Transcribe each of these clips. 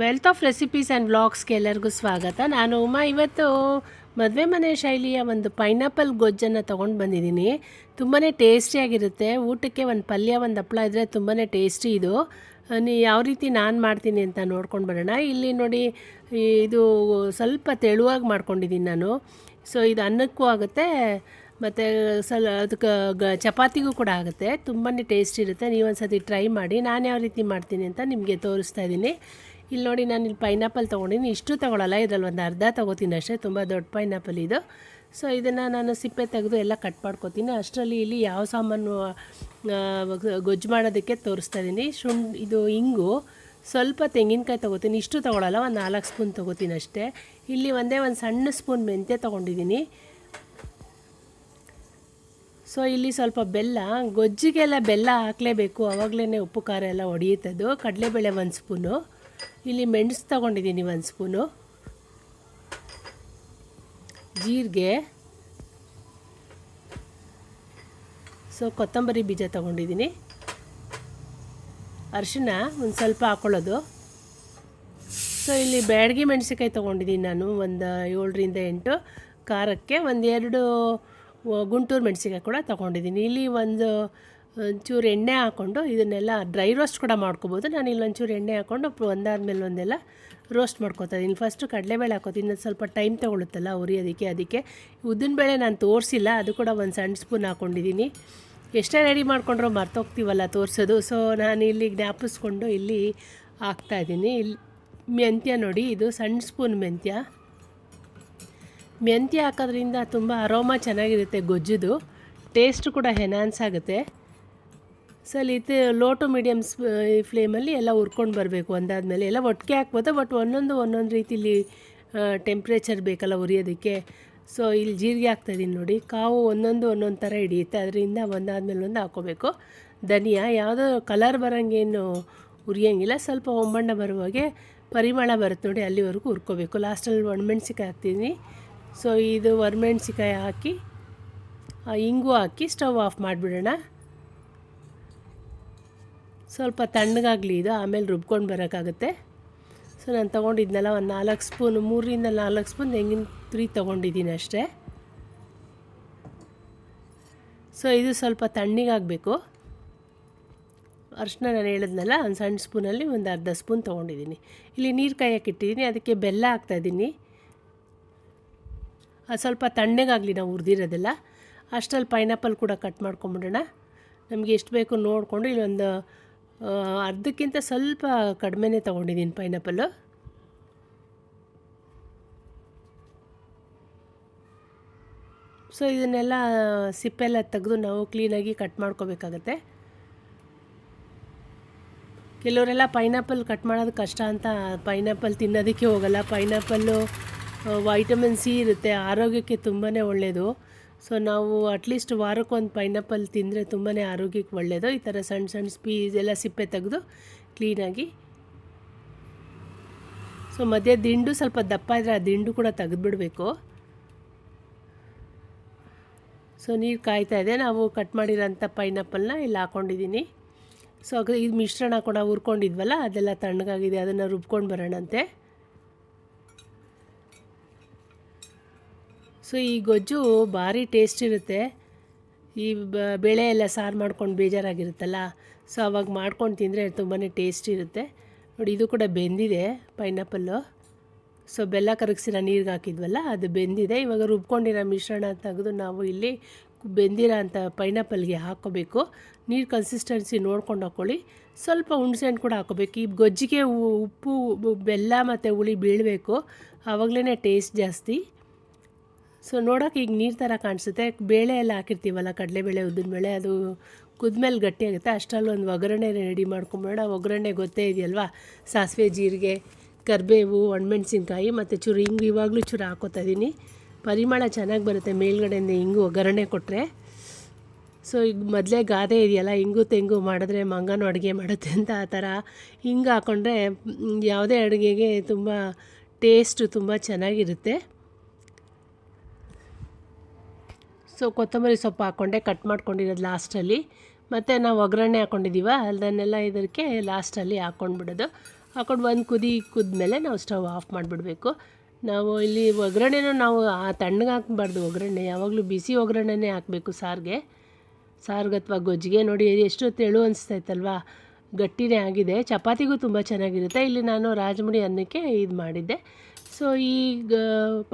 Wealth of recipes and ವ್ಲಾಗ್ಸ್ಗೆ ಎಲ್ಲರಿಗೂ ಸ್ವಾಗತ. ನಾನು ಉಮಾ. ಇವತ್ತು ಮದುವೆ ಮನೆ ಶೈಲಿಯ ಒಂದು ಪೈನಾಪಲ್ ಗೊಜ್ಜನ್ನು ತೊಗೊಂಡು ಬಂದಿದ್ದೀನಿ. ತುಂಬಾ ಟೇಸ್ಟಿಯಾಗಿರುತ್ತೆ. ಊಟಕ್ಕೆ ಒಂದು ಪಲ್ಯ ಒಂದು ಹಪ್ಪಳ ಇದ್ದರೆ ತುಂಬಾ ಟೇಸ್ಟಿ ಇದು. ಯಾವ ರೀತಿ ನಾನು ಮಾಡ್ತೀನಿ ಅಂತ ನೋಡ್ಕೊಂಡು ಬರೋಣ. ಇಲ್ಲಿ ನೋಡಿ, ಇದು ಸ್ವಲ್ಪ ತೆಳುವಾಗಿ ಮಾಡ್ಕೊಂಡಿದ್ದೀನಿ ನಾನು. ಸೊ ಇದು ಅನ್ನಕ್ಕೂ ಆಗುತ್ತೆ ಮತ್ತು ಅದಕ್ಕೆ ಚಪಾತಿಗೂ ಕೂಡ ಆಗುತ್ತೆ. ತುಂಬಾ ಟೇಸ್ಟ್ ಇರುತ್ತೆ. ನೀವು ಒಂದು ಸತಿ ಟ್ರೈ ಮಾಡಿ. ನಾನು ಯಾವ ರೀತಿ ಮಾಡ್ತೀನಿ ಅಂತ ನಿಮಗೆ ತೋರಿಸ್ತಾ ಇದ್ದೀನಿ. ಇಲ್ಲಿ ನೋಡಿ, ನಾನು ಇಲ್ಲಿ ಪೈನಾಪಲ್ ತೊಗೊಂಡಿನಿ. ಇಷ್ಟು ತೊಗೊಳಲ್ಲ, ಇದರಲ್ಲಿ ಒಂದು ಅರ್ಧ ತೊಗೋತೀನಿ ಅಷ್ಟೇ. ತುಂಬ ದೊಡ್ಡ ಪೈನಾಪಲ್ ಇದು. ಸೊ ಇದನ್ನು ನಾನು ಸಿಪ್ಪೆ ತೆಗೆದು ಎಲ್ಲ ಕಟ್ ಮಾಡ್ಕೊತೀನಿ. ಅಷ್ಟರಲ್ಲಿ ಇಲ್ಲಿ ಯಾವ ಸಾಮಾನು ಗೊಜ್ಜು ಮಾಡೋದಕ್ಕೆ ತೋರಿಸ್ತಾ ಇದ್ದೀನಿ. ಇದು ಇಂಗು, ಸ್ವಲ್ಪ ತೆಂಗಿನಕಾಯಿ ತೊಗೋತೀನಿ. ಇಷ್ಟು ತೊಗೊಳಲ್ಲ, ಒಂದು 4 ಸ್ಪೂನ್ ತೊಗೋತೀನಿ ಅಷ್ಟೇ. ಇಲ್ಲಿ ಒಂದು ಸಣ್ಣ ಸ್ಪೂನ್ ಮೆಂತ್ಯ ತೊಗೊಂಡಿದ್ದೀನಿ. ಸೊ ಇಲ್ಲಿ ಸ್ವಲ್ಪ ಬೆಲ್ಲ, ಗೊಜ್ಜಿಗೆಲ್ಲ ಬೆಲ್ಲ ಹಾಕಲೇಬೇಕು, ಆವಾಗಲೇ ಉಪ್ಪು ಖಾರ ಎಲ್ಲ ಹೊಡೆಯುತ್ತದು. ಕಡಲೆಬೇಳೆ 1 ಸ್ಪೂನು. ಇಲ್ಲಿ ಮೆಣಸು ತೊಗೊಂಡಿದ್ದೀನಿ 1 ಸ್ಪೂನು. ಜೀರಿಗೆ, ಸೊ ಕೊತ್ತಂಬರಿ ಬೀಜ ತೊಗೊಂಡಿದ್ದೀನಿ. ಅರಿಶಿನ ಒಂದು ಸ್ವಲ್ಪ ಹಾಕ್ಕೊಳ್ಳೋದು. ಸೊ ಇಲ್ಲಿ ಬ್ಯಾಡಗಿ ಮೆಣಸಿನ್ಕಾಯಿ ತೊಗೊಂಡಿದ್ದೀನಿ ನಾನು, ಒಂದು 7ರಿಂದ 8. ಖಾರಕ್ಕೆ 1-2 ಗುಂಟೂರು ಮೆಣಸಿನ್ಕಾಯಿ ಕೂಡ ತೊಗೊಂಡಿದ್ದೀನಿ. ಇಲ್ಲಿ ಒಂಚೂರು ಎಣ್ಣೆ ಹಾಕ್ಕೊಂಡು ಇದನ್ನೆಲ್ಲ ಡ್ರೈ ರೋಸ್ಟ್ ಕೂಡ ಮಾಡ್ಕೊಬೋದು. ನಾನು ಇಲ್ಲಿ ಒಂಚೂರು ಎಣ್ಣೆ ಹಾಕ್ಕೊಂಡು ಒಂದಾದ್ಮೇಲೆ ಒಂದೆಲ್ಲ ರೋಸ್ಟ್ ಮಾಡ್ಕೊತಾ ಇದ್ದೀನಿ. ಫಸ್ಟು ಕಡಲೆಬೇಳೆ ಹಾಕೋತೀನಿ, ಅದು ಸ್ವಲ್ಪ ಟೈಮ್ ತೊಗೊಳುತ್ತಲ್ಲ ಹುರಿಯೋದಕ್ಕೆ. ಅದಕ್ಕೆ ಉದ್ದಿನಬೇಳೆ ನಾನು ತೋರಿಸಿಲ್ಲ, ಅದು ಕೂಡ ಒಂದು ಸಣ್ಣ ಸ್ಪೂನ್ ಹಾಕ್ಕೊಂಡಿದ್ದೀನಿ. ಎಷ್ಟೇ ರೆಡಿ ಮಾಡ್ಕೊಂಡ್ರೂ ಮರ್ತೋಗ್ತೀವಲ್ಲ ತೋರಿಸೋದು. ಸೊ ನಾನು ಇಲ್ಲಿ ಜ್ಞಾಪಿಸ್ಕೊಂಡು ಇಲ್ಲಿ ಹಾಕ್ತಾಯಿದ್ದೀನಿ. ಇಲ್ಲಿ ಮೆಂತ್ಯ ನೋಡಿ, ಇದು ಸಣ್ಣ ಸ್ಪೂನ್ ಮೆಂತ್ಯ ಹಾಕೋದ್ರಿಂದ ತುಂಬ ಅರೋಮಾ ಚೆನ್ನಾಗಿರುತ್ತೆ ಗೊಜ್ಜುದು. ಟೇಸ್ಟ್ ಕೂಡ ಎನ್ಹಾನ್ಸ್ ಆಗುತ್ತೆ. ಸೊ ಇದು ಲೋ ಟು ಮೀಡಿಯಮ್ ಫ್ಲೇಮಲ್ಲಿ ಎಲ್ಲ ಹುರ್ಕೊಂಡು ಬರಬೇಕು. ಒಂದಾದಮೇಲೆ ಎಲ್ಲ ಒಟ್ಟಿಗೆ ಹಾಕ್ಬೋದು, ಬಟ್ ಒಂದೊಂದು ರೀತಿಲಿ ಟೆಂಪ್ರೇಚರ್ ಬೇಕಲ್ಲ ಹುರಿಯೋದಕ್ಕೆ. ಸೊ ಇಲ್ಲಿ ಜೀರಿಗೆ ಹಾಕ್ತಾಯಿದ್ದೀನಿ ನೋಡಿ. ಕಾವು ಒಂದೊಂದು ಥರ ಹಿಡಿಯುತ್ತೆ, ಅದರಿಂದ ಒಂದಾದ್ಮೇಲೆ ಒಂದು ಹಾಕ್ಕೋಬೇಕು. ಧನಿಯಾ ಯಾವುದೋ ಕಲರ್ ಬರೋಂಗೇನು ಹುರಿಯೋಂಗಿಲ್ಲ, ಸ್ವಲ್ಪ ಒಂಬಣ್ಣ ಬರುವಾಗೆ ಪರಿಮಳ ಬರುತ್ತೆ ನೋಡಿ, ಅಲ್ಲಿವರೆಗೂ ಹುರ್ಕೋಬೇಕು. ಲಾಸ್ಟಲ್ಲಿ ಒಣಮೆಣ್ಸಿಕಾಯಿ ಹಾಕ್ತೀನಿ. ಸೊ ಇದು ಒಣಮೆಣ್ಸಿಕಾಯಿ ಹಾಕಿ ಇಂಗು ಹಾಕಿ ಸ್ಟವ್ ಆಫ್ ಮಾಡಿಬಿಡೋಣ. ಸ್ವಲ್ಪ ತಣ್ಣಗಾಗಲಿ ಇದು, ಆಮೇಲೆ ರುಬ್ಕೊಂಡು ಬರೋಕ್ಕಾಗುತ್ತೆ. ಸೊ ನಾನು ತೊಗೊಂಡಿದ್ನಲ್ಲ ಒಂದು 4 ಸ್ಪೂನು, 3ರಿಂದ 4 ಸ್ಪೂನ್ ತೆಂಗಿನ ತುರಿ ತೊಗೊಂಡಿದ್ದೀನಿ ಅಷ್ಟೇ. ಸೊ ಇದು ಸ್ವಲ್ಪ ತಣ್ಣಗಾಗಬೇಕು. ಅರಿಶಿನ ನಾನು ಹೇಳಿದ್ನಲ್ಲ, ಒಂದು ಸಣ್ಣ ಸ್ಪೂನಲ್ಲಿ ಒಂದು ಅರ್ಧ ಸ್ಪೂನ್ ತೊಗೊಂಡಿದ್ದೀನಿ. ಇಲ್ಲಿ ನೀರು ಕಾಯಕ್ಕೆ ಇಟ್ಟಿದ್ದೀನಿ, ಅದಕ್ಕೆ ಬೆಲ್ಲ ಹಾಕ್ತಾಯಿದ್ದೀನಿ. ಅದು ಸ್ವಲ್ಪ ತಣ್ಣಗಾಗಲಿ ನಾವು ಹುರಿದಿರೋದೆಲ್ಲ. ಅಷ್ಟರಲ್ಲಿ ಪೈನಾಪಲ್ ಕೂಡ ಕಟ್ ಮಾಡ್ಕೊಂಬಿಡೋಣ. ನಮಗೆ ಎಷ್ಟು ಬೇಕು ನೋಡಿಕೊಂಡು. ಇಲ್ಲೊಂದು ಅರ್ಧಕ್ಕಿಂತ ಸ್ವಲ್ಪ ಕಡಿಮೆನೇ ತೊಗೊಂಡಿದ್ದೀನಿ ಪೈನಾಪಲ್ಲು. ಸೊ ಇದನ್ನೆಲ್ಲ ಸಿಪ್ಪೆಲ್ಲ ತೆಗೆದು ನಾವು ಕ್ಲೀನಾಗಿ ಕಟ್ ಮಾಡ್ಕೋಬೇಕಾಗತ್ತೆ. ಕೆಲವರೆಲ್ಲ ಪೈನಾಪಲ್ ಕಟ್ ಮಾಡೋದು ಕಷ್ಟ ಅಂತ ಪೈನಾಪಲ್ ತಿನ್ನೋದಕ್ಕೆ ಹೋಗಲ್ಲ. ಪೈನಾಪಲ್ಲು ವೈಟಮಿನ್ ಸಿ ಇರುತ್ತೆ, ಆರೋಗ್ಯಕ್ಕೆ ತುಂಬಾ ಒಳ್ಳೆಯದು. ಸೊ ನಾವು ಅಟ್ಲೀಸ್ಟ್ ವಾರಕ್ಕೊಂದು ಪೈನಾಪಲ್ ತಿಂದರೆ ತುಂಬಾ ಆರೋಗ್ಯಕ್ಕೆ ಒಳ್ಳೆಯದು. ಈ ಥರ ಸಣ್ಣ ಸಣ್ಣ ಎಲ್ಲ ಸಿಪ್ಪೆ ತೆಗೆದು ಕ್ಲೀನಾಗಿ. ಸೊ ಮಧ್ಯೆ ದಿಂಡು ಸ್ವಲ್ಪ ದಪ್ಪ ಇದ್ದರೆ ಆ ದಿಂಡು ಕೂಡ ತೆಗೆದುಬಿಡಬೇಕು. ಸೊ ನೀರು ಕಾಯ್ತಾ ಇದೆ. ನಾವು ಕಟ್ ಮಾಡಿರೋಂಥ ಪೈನಾಪಲ್ನ ಇಲ್ಲಿ ಹಾಕ್ಕೊಂಡಿದ್ದೀನಿ. ಸೊ ಇದು ಮಿಶ್ರಣ ಕೂಡ ಹುರ್ಕೊಂಡಿದ್ವಲ್ಲ, ಅದೆಲ್ಲ ತಣ್ಣಗಾಗಿದೆ, ಅದನ್ನು ರುಬ್ಕೊಂಡು ಬರೋಣಂತೆ. ಸೊ ಈ ಗೊಜ್ಜು ಭಾರಿ ಟೇಸ್ಟ್ ಇರುತ್ತೆ. ಈ ಬೇಳೆ ಎಲ್ಲ ಸಾರು ಮಾಡ್ಕೊಂಡು ಬೇಜಾರಾಗಿರುತ್ತಲ್ಲ, ಸೊ ಅವಾಗ ಮಾಡ್ಕೊಂಡು ತಿಂದರೆ ತುಂಬಾ ಟೇಸ್ಟ್ ಇರುತ್ತೆ. ನೋಡಿ, ಇದು ಕೂಡ ಬೆಂದಿದೆ ಪೈನಾಪಲ್ಲು. ಸೊ ಬೆಲ್ಲ ಕರಗಿಸಿರೋ ನೀರಿಗೆ ಹಾಕಿದ್ವಲ್ಲ, ಅದು ಬೆಂದಿದೆ. ಇವಾಗ ರುಬ್ಕೊಂಡಿರೋ ಮಿಶ್ರಣ ತೆಗೆದು ನಾವು ಇಲ್ಲಿ ಬೆಂದಿರೋ ಅಂಥ ಪೈನಾಪಲ್ಗೆ ಹಾಕ್ಕೋಬೇಕು. ನೀರು ಕನ್ಸಿಸ್ಟೆನ್ಸಿ ನೋಡ್ಕೊಂಡು ಹಾಕ್ಕೊಳ್ಳಿ. ಸ್ವಲ್ಪ ಹುಣಸೆಹಣ್ಣು ಕೂಡ ಹಾಕ್ಕೋಬೇಕು. ಈ ಗೊಜ್ಜಿಗೆ ಉಪ್ಪು, ಬೆಲ್ಲ ಮತ್ತು ಹುಳಿ ಬೀಳಬೇಕು, ಆವಾಗಲೇ ಟೇಸ್ಟ್ ಜಾಸ್ತಿ. ಸೊ ನೋಡೋಕೆ ಈಗ ನೀರು ಥರ ಕಾಣಿಸುತ್ತೆ. ಬೇಳೆ ಎಲ್ಲ ಹಾಕಿರ್ತೀವಲ್ಲ, ಕಡಲೆಬೇಳೆ ಉದ್ದಿನಬೇಳೆ, ಅದು ಕುದ್ಮೇಲೆ ಗಟ್ಟಿಯಾಗುತ್ತೆ. ಅಷ್ಟರಲ್ಲಿ ಒಂದು ಒಗ್ಗರಣೆ ರೆಡಿ ಮಾಡ್ಕೊಂಬೇಡ. ಒಗ್ಗರಣೆ ಗೊತ್ತೇ ಇದೆಯಲ್ವಾ, ಸಾಸಿವೆ, ಜೀರಿಗೆ, ಕರಿಬೇವು, ಒಣಮೆಣ್ಸಿನ್ಕಾಯಿ ಮತ್ತು ಚೂರು ಹಿಂಗು ಇವಾಗಲೂ ಚೂರು ಹಾಕೋತಾ ಇದ್ದೀನಿ. ಪರಿಮಳ ಚೆನ್ನಾಗಿ ಬರುತ್ತೆ ಮೇಲ್ಗಡೆಯಿಂದ ಹಿಂಗು ಒಗ್ಗರಣೆ ಕೊಟ್ಟರೆ. ಸೊ ಈಗ ಮೊದಲೇ ಗಾದೆ ಇದೆಯಲ್ಲ, ಹಿಂಗು ತೆಂಗು ಮಾಡಿದ್ರೆ ಮಂಗನೂ ಅಡುಗೆ ಮಾಡುತ್ತೆ ಅಂತ. ಆ ಥರ ಹಿಂಗೆ ಹಾಕ್ಕೊಂಡ್ರೆ ಯಾವುದೇ ಅಡುಗೆಗೆ ತುಂಬ ಟೇಸ್ಟು ತುಂಬ ಚೆನ್ನಾಗಿರುತ್ತೆ. ಸೊ ಕೊತ್ತಂಬರಿ ಸೊಪ್ಪು ಹಾಕ್ಕೊಂಡೆ ಕಟ್ ಮಾಡ್ಕೊಂಡಿರೋದು ಲಾಸ್ಟಲ್ಲಿ. ಮತ್ತು ನಾವು ಒಗ್ಗರಣೆ ಹಾಕ್ಕೊಂಡಿದ್ದೀವ ಅದನ್ನೆಲ್ಲ ಇದಕ್ಕೆ ಲಾಸ್ಟಲ್ಲಿ ಹಾಕ್ಕೊಂಡ್ಬಿಡೋದು. ಹಾಕೊಂಡು ಒಂದು ಕುದಿ ಕುದ್ಮೇಲೆ ನಾವು ಸ್ಟವ್ ಆಫ್ ಮಾಡಿಬಿಡಬೇಕು. ನಾವು ಇಲ್ಲಿ ಒಗ್ಗರಣೆನೂ ನಾವು ತಣ್ಣಗೆ ಹಾಕಬಾರ್ದು. ಒಗ್ಗರಣೆ ಯಾವಾಗಲೂ ಬಿಸಿ ಒಗ್ಗರಣೆನೇ ಹಾಕಬೇಕು ಸಾರಿಗೆ ಅಥವಾ ಗೊಜ್ಜಿಗೆ. ನೋಡಿ ಎಷ್ಟು ತೆಳು ಅನಿಸ್ತೈತಲ್ವಾ, ಗಟ್ಟಿನೇ ಆಗಿದೆ. ಚಪಾತಿಗೂ ತುಂಬ ಚೆನ್ನಾಗಿರುತ್ತೆ. ಇಲ್ಲಿ ನಾನು ರಾಜಮುಡಿ ಅನ್ನಕ್ಕೆ ಇದು ಮಾಡಿದ್ದೆ. ಸೊ ಈಗ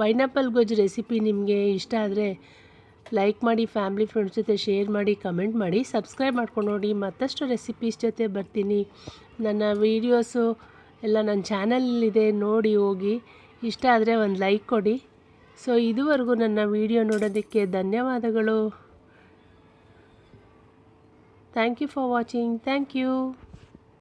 ಪೈನಾಪಲ್ ಗೊಜ್ಜು ರೆಸಿಪಿ ನಿಮಗೆ ಇಷ್ಟ ಆದರೆ ಲೈಕ್ ಮಾಡಿ, ಫ್ಯಾಮಿಲಿ ಫ್ರೆಂಡ್ಸ್ ಜೊತೆ ಶೇರ್ ಮಾಡಿ, ಕಮೆಂಟ್ ಮಾಡಿ, ಸಬ್ಸ್ಕ್ರೈಬ್ ಮಾಡ್ಕೊಂಡು ನೋಡಿ. ಮತ್ತಷ್ಟು ರೆಸಿಪೀಸ್ ಜೊತೆ ಬರ್ತೀನಿ. ನನ್ನ ವೀಡಿಯೋಸು ಎಲ್ಲ ನನ್ನ ಚಾನಲಲ್ಲಿದೆ, ನೋಡಿ ಹೋಗಿ. ಇಷ್ಟ ಆದರೆ ಒಂದು ಲೈಕ್ ಕೊಡಿ. ಸೊ ಇದುವರೆಗೂ ನನ್ನ ವೀಡಿಯೋ ನೋಡೋದಕ್ಕೆ ಧನ್ಯವಾದಗಳು. Thank you for watching. Thank you.